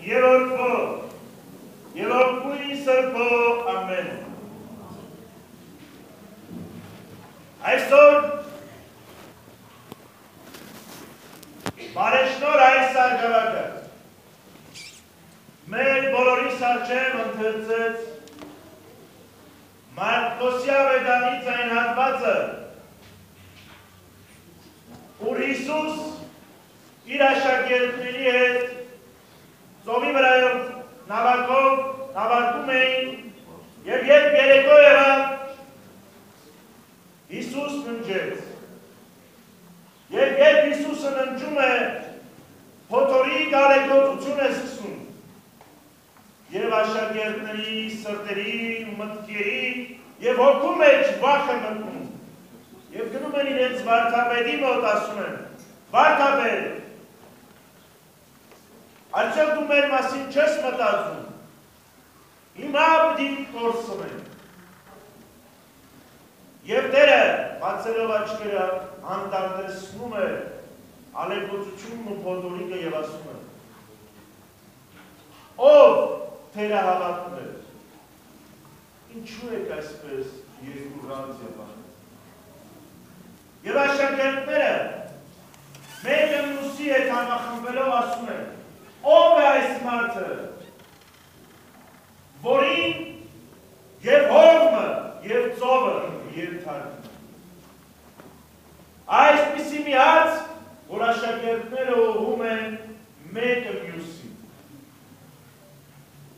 եւ Որդու եւ Որդուի Սրբո ամեն։ Այսօր բարեշնոր այս արգավակը մեր բոլորիս առջև ընթերցեց Մարկոսի ավետարանի այն հատվածը, ուր Հիսուս իր աշակերտների հետ ծովի վրայով նավարկում էին և երբ երեկո եղավ, Հիսուս ննջեց։ Եվ երբ Հիսուսը ննջում է, փոթորի գալեգործություն է սկսում և աշակերտների սրտերի ու մտքերի և հոգու մեջ վախ է մտնում և գնում են իրենց վարդապետի մոտ ասում են. վարդապետ, արդյոք դու մեր մասին չես մտածում, հիմա պիտի կորսնենք։ Եվ Տերը բացելով աչքերը հանդարտեցնում է ալեգործությունն ու փոթորիկը և ասում է. ով թերահավատն է, ինչու եք այսպես երկուղանց և անում։ Եվ աշակերտները մեկը մյուսի հետ համախմբելով ասում են. ով է այս մարդը, որին և հողմը և ծովը ենթարկվում են։ Այսպիսի մի հաց, որ աշակերտները ուղղում են մեկը մյուսին։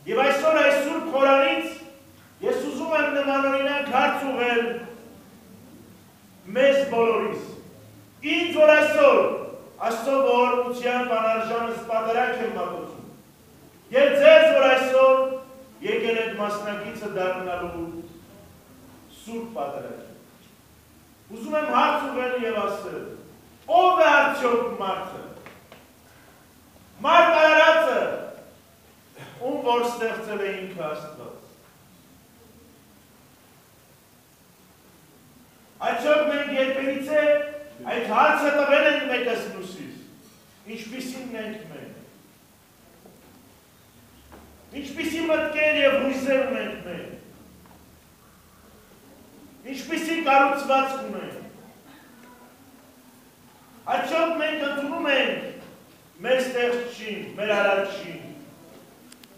Եվ այսօր այս Սուրբ Խորանից ես ուզում եմ նմանօրինակ հարց ուղղել մեզ բոլորիս։ Ինձ որ այսօր Աստծո ողորմության բանարժանս պատարակ եմ մատուցում, և ձեզ որ այսօր եկել եք մասնակիցը դառնալու Սուրբ պատարակին։ Ուզում եմ հարց ուղղել և ասել. ով է արդյոք մարդը։ Մարդ արարածը, ում որ ստեղծել է ինքը Աստված։ Արդյոք մենք երբևիցե այդ հարցը տվել ենք մեկս մյուսիս, ինչպիսին ենք մենք, ինչպիսի մտքեր և հույզեր ունենք մենք, ինչպիսի կառուցվածք ունենք։ Արդյոք մենք ընդունում ենք մեր ստեղծչին, մեր արարչին,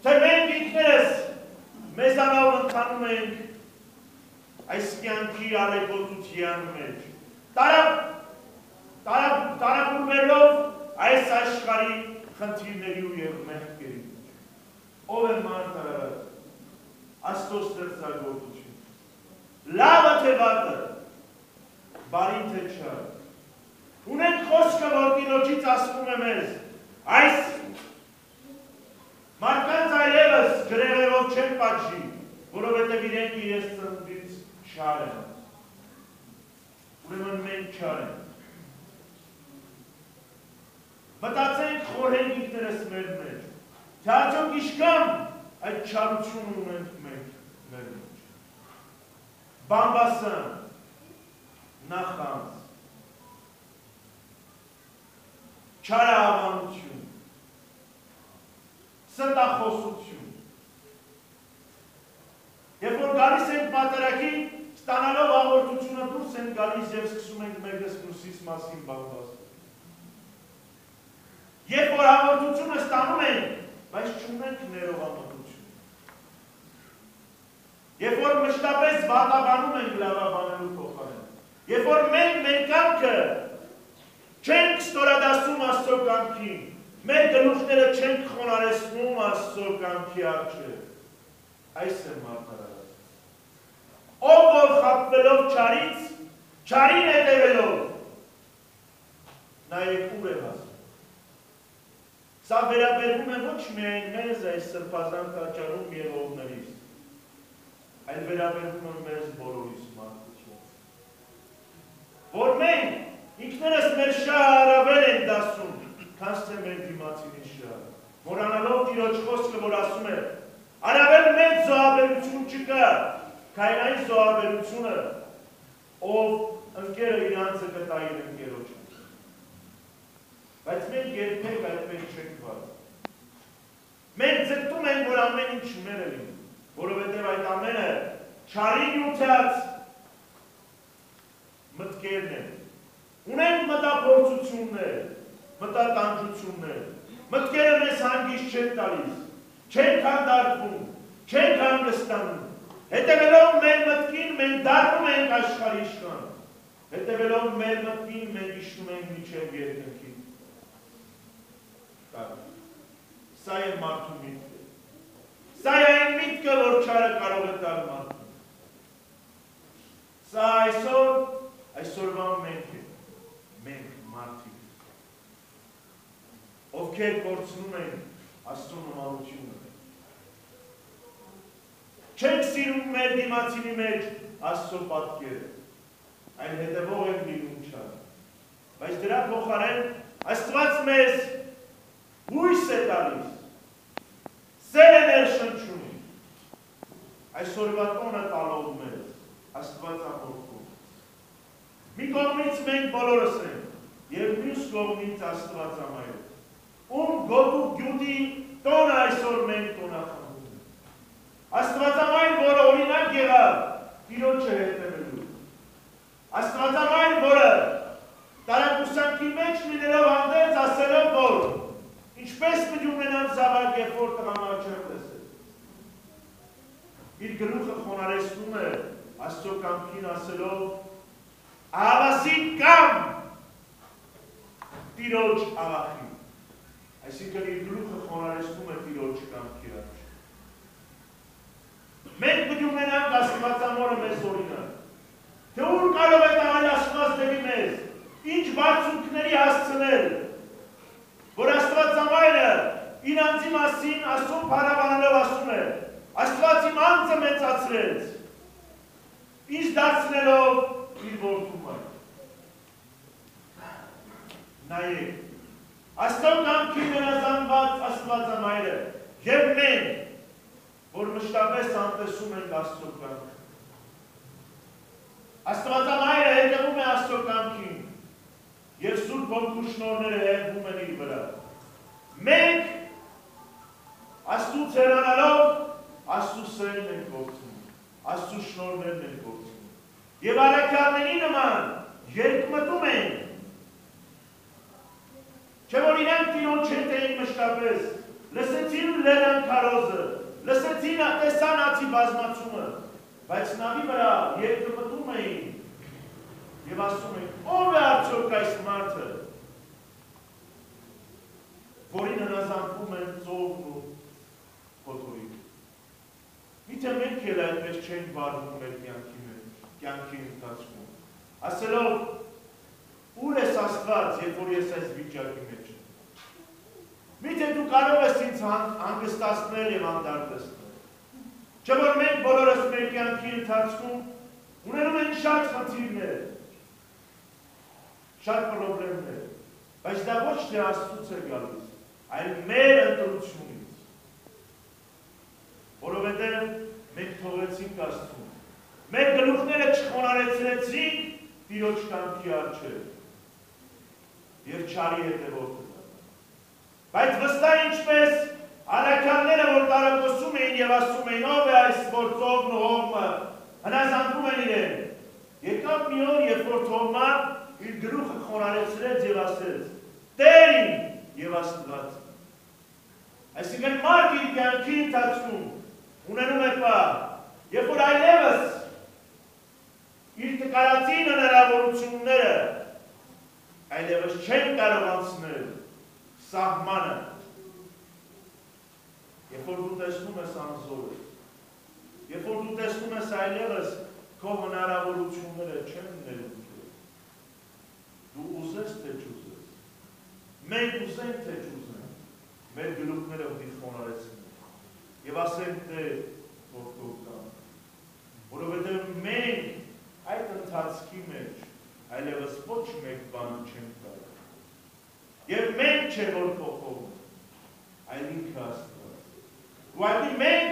թե մենք ինքներս մեզանով ընթանում ենք այս կյանքի ալեգործության մեջ, տարապուրվելով այս աշխարհի խնդիրների և մեղքերի մեջ։ Ով է մարդ արարած, Աստծո ստեղծագործություն, լավը թե վատը, բարին թե չար։ Ունենք խոսքը, որ Տիրոջից ասվում է մեզ, այս մարդկանց այլևս ջրեղեղով չեն պատժի, որովհետև իրենք իրենց ծնունդից չար են։ Ուրեմն մենք չար ենք։ Մտածենք, խորհենք ինքներս մեր մեջ, թե արդյոք ինչքան այդ չարություն ունենք մենք մեր մեջ։ Բամբասան, նախանձ, չարահավանություն, ստախոսություն։ Երբ որ գալիս ենք պատարագին, ստանալով հաղորդությունը դուրս ենք գալիս և սկսում ենք մեկս մյուսիս մասին բամբասել։ Երբ որ հաղորդությունը ստանում ենք, բայց չունենք ներողամտություն։ Երբ որ մշտապես վատաբանում ենք լավաբանելու փոխարեն։ Երբ որ մենք մեր կամքը չենք ստորադասում Աստծո կամքին, մեր գլուխները չենք խոնարհեցնում Աստծո կամքի առջև, այս է մարդ արարած։ Ով որ խաբվելով չարից, չարին հետևելով, նայեք ուր է հասնում։ Սա վերաբերվում է ոչ միայն մեզ այս սրբազան տաճարում եղողներից, այլ վերաբերվում է մեզ բոլորիս մարդկություն։ Որ մենք ինքներս մեր շահը առավել ենք դասում, քան թե մեր դիմացինի շահը, մոռանալով Տիրոջ խոսքը, որ ասում է. առավել մեծ զոհաբերություն չկա, քան այն զոհաբերությունը, ով ընկերը իր անձը կտա իր ընկերոջը։ Բայց մենք երբեք այդպես չենք վարվում։ Մենք ձգտում ենք, որ ամեն ինչ մերը լինի, որովհետև այդ ամենը չարի նյութած մտքերն են։ Ունենք մտափորձություններ, մտատանջություններ, մտքերը մեզ հանգիստ չեն տալիս, չենք հանդարտվում, չենք հանգստանում, հետևելով մեր մտքին մենք դառնում ենք աշխարհի իշխան, հետևելով մեր մտքին մենք իշխում ենք մինչև երկնքի։ Սա է մարդու միտքը, սա է այն միտքը, որ չարը կարող է տալ մարդուն։ Սա այսօրվա մենք մարդիկ, ովքեր կորցնում են Աստծո նմանությունը, չենք սիրում մեր դիմացինի մեջ Աստծո պատկերը, այլ հետևող ենք լինում չարը, բայց դրա փոխարեն Աստված մեզ հույս է տալիս, սեր է ներշնչում, այսօրվա տոնը տալով մեզ Աստված ամորքում։ Մի կողմից մենք բոլորս ենք և մյուս կողմից Աստված ամայր, ում գոտու գյուտի տոնը այսօր մենք տոնախմբում ենք։ Աստվածամայր, որը օրինակ եղավ Տիրոջը հետևելու։ Աստվածամայր, որը տարակուսանքի մեջ լինելով հանդերձ ասելով, որ ինչպես պիտի ունենան զավակ, երբ որ տղամարդ չեմ տեսել։ Իր գլուխը խոնարհեցնում է Աստծո կամքին ասելով ահավասիկ կամ Տիրոջ աղախին։ Այսինքն իր գլուխը խոնարհեցնում է Տիրոջ կամքի առաջ։ Մենք պիտի ունենանք Աստվածամորը մեզ օրինակ, թե ուր կարող է տանել Աստված դեպի մեզ, ինչ բարձունքների հասցնել, որ Աստվածամայրը իր անձի մասին Աստծուն փառաբանելով ասում է, Աստված իմ անձը մեծացրեց, ինձ դարձնելով իր որդու մայր։ Նայեք, Աստծո կամքին վերազանված Աստվածամայրը և մենք, որ մշտապես անտեսում ենք Աստծո կամքը։ Աստվածամայրը հետևում է Աստծո կամքին և Սուրբ Որդու շնորհները հերվում են իր վրա։ Մենք Աստծուց հեռանալով Աստծու սերն ենք գործում, Աստծու շնորհներն ենք գործում և առաքյալների նման երկմտում ենք, չէ որ իրենք Տիրոջ հետ էին մշտապես, լսեցին լերան քարոզը, լսեցին տեսան ացի բազմացումը, բայց նավի վրա երկմտում էին և ասում էին, ով է արդյոք այս մարդը, որին հնազանդվում են ծովն ու փոթորիկը։ Միթե մենք էլ այդպես չենք վարվում մեր կյանքի ընթացքում, ասելով, ուր ես Աստված, երբ որ ես այս վիճակի մեջ եմ։ Միթե դու կարող ես ինձ հանգստացնել և անդարտեցնել։ Չէ որ մենք բոլորս մեր կյանքի ընթացքում ունենում ենք շատ խնդիրներ, շատ պրոբլեմներ, բայց դա ոչ թե Աստծուց է գալիս, այլ մեր ընտրությունից, որովհետև մենք թողեցինք Աստծուն, մեր գլուխները չխոնարհեցրեցինք Տիրոջ կամքի առջև և չարի հետևորդը դառնանք։ Բայց վստահ ինչպես առաքյալները, որ տարակոսում էին և ասում էին, ով է այս որ ծովն ու հողմը հնազանդվում են իրեն։ Եկավ մի օր, երբ որ Թովման իր գլուխը խոնարհեցրեց և ասեց. Տեր իմ և Աստված։ Այսինքն մարդ իր կյանքի ընթացքում ունենում է պահ, երբ որ այլևս իր տկարածին հնարավորությունները այլևս չեն կարող անցնել սահմանը, երբ որ դու տեսնում ես անզորը, երբ որ դու տեսնում ես այլևս քո հնարավորությունները չեն ներուժել, դու ուզես թե չուզես, մենք ուզենք թե չուզենք, մեր գլուխները ուղի խոնարհեցնենք և ասենք թե որ քո կամքը, որովհետև մենք այդ ընթացքի մեջ այլևս ոչ մեկ բան չենք կարող։ Եվ մենք չէ որ փոխում, այլ ինքը Աստված։ Ուղղակի մենք